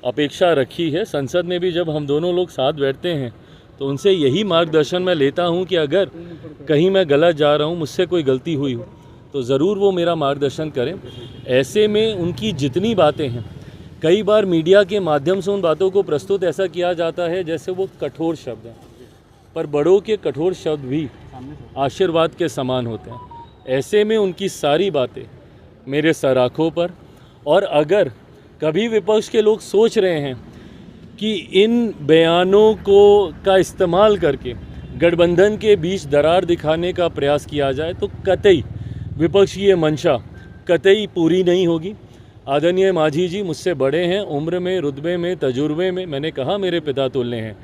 अपेक्षा रखी है। संसद में भी जब हम दोनों लोग साथ बैठते हैं तो उनसे यही मार्गदर्शन मैं लेता हूं कि अगर कहीं मैं गलत जा रहा हूं, मुझसे कोई गलती हुई हो तो ज़रूर वो मेरा मार्गदर्शन करें। ऐसे में उनकी जितनी बातें हैं, कई बार मीडिया के माध्यम से उन बातों को प्रस्तुत ऐसा किया जाता है जैसे वो कठोर शब्द हैं, पर बड़ों के कठोर शब्द भी आशीर्वाद के समान होते हैं। ऐसे में उनकी सारी बातें मेरे सराखों पर, और अगर कभी विपक्ष के लोग सोच रहे हैं कि इन बयानों का इस्तेमाल करके गठबंधन के बीच दरार दिखाने का प्रयास किया जाए तो कतई विपक्ष की ये मंशा कतई पूरी नहीं होगी। आदरणीय मांझी जी मुझसे बड़े हैं, उम्र में, रुतबे में, तजुर्बे में, मैंने कहा मेरे पिता तुल्य हैं।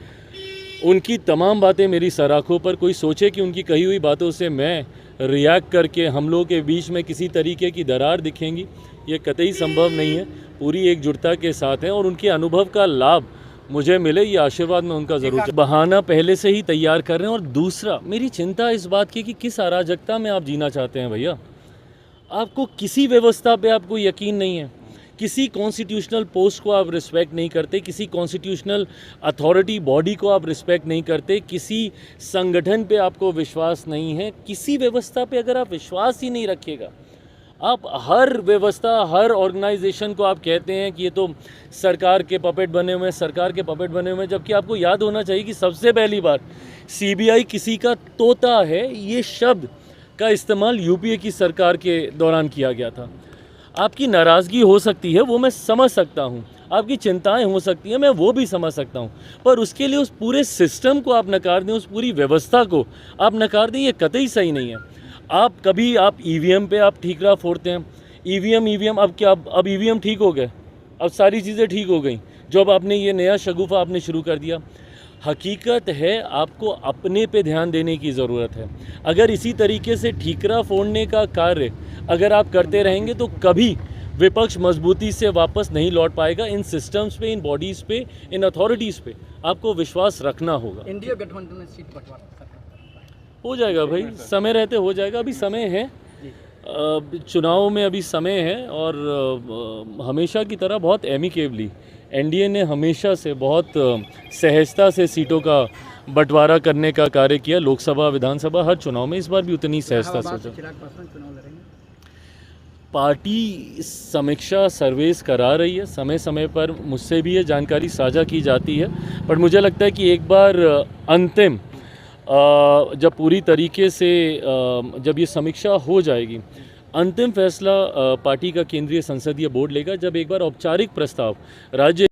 उनकी तमाम बातें मेरी सराखों पर। कोई सोचे कि उनकी कही हुई बातों से मैं रिएक्ट करके हम लोगों के बीच में किसी तरीके की दरार दिखेंगी, ये कतई संभव नहीं है। पूरी एकजुटता के साथ हैं और उनके अनुभव का लाभ मुझे मिले, ये आशीर्वाद में उनका ज़रूर। बहाना पहले से ही तैयार कर रहे हैं। और दूसरा, मेरी चिंता इस बात की कि किस अराजकता में आप जीना चाहते हैं भैया। आपको किसी व्यवस्था पे आपको यकीन नहीं है, किसी कॉन्स्टिट्यूशनल पोस्ट को आप रिस्पेक्ट नहीं करते, किसी कॉन्स्टिट्यूशनल अथॉरिटी बॉडी को आप रिस्पेक्ट नहीं करते, किसी संगठन पे आपको विश्वास नहीं है, किसी व्यवस्था पे अगर आप विश्वास ही नहीं रखिएगा, आप हर व्यवस्था, हर ऑर्गेनाइजेशन को आप कहते हैं कि ये तो सरकार के पपेट बने हुए हैं, सरकार के पपेट बने हुए हैं, जबकि आपको याद होना चाहिए कि सबसे पहली बार सीबीआई किसी का तोता है, ये शब्द का इस्तेमाल यूपीए की सरकार के दौरान किया गया था। आपकी नाराज़गी हो सकती है, वो मैं समझ सकता हूँ, आपकी चिंताएं हो सकती हैं, मैं वो भी समझ सकता हूँ, पर उसके लिए उस पूरे सिस्टम को आप नकार दें, उस पूरी व्यवस्था को आप नकार दें, ये कतई सही नहीं है। आप ईवीएम पे आप ठीकरा फोड़ते हैं, ईवीएम अब क्या, अब ईवीएम ठीक हो गए, अब सारी चीज़ें ठीक हो गई, जो अब आपने ये नया शगुफा आपने शुरू कर दिया। हकीकत है आपको अपने पे ध्यान देने की ज़रूरत है। अगर इसी तरीके से ठीकरा फोड़ने का कार्य अगर आप करते रहेंगे तो कभी विपक्ष मजबूती से वापस नहीं लौट पाएगा। इन सिस्टम्स पे, इन बॉडीज़ पे, इन अथॉरिटीज़ पे आपको विश्वास रखना होगा। इंडिया गठबंधन में सीट बंटवारा हो जाएगा भाई, समय रहते हो जाएगा। अभी समय है, चुनाव में अभी समय है, और हमेशा की तरह बहुत एमिकेबली एनडीए ने हमेशा से बहुत सहजता से सीटों का बंटवारा करने का कार्य किया। लोकसभा, विधानसभा, हर चुनाव में इस बार भी उतनी सहजता से। पार्टी समीक्षा सर्वेस करा रही है, समय समय पर मुझसे भी ये जानकारी साझा की जाती है, पर मुझे लगता है कि एक बार अंतिम जब पूरी तरीके से जब ये समीक्षा हो जाएगी, अंतिम फैसला पार्टी का केंद्रीय संसदीय बोर्ड लेगा, जब एक बार औपचारिक प्रस्ताव राज्य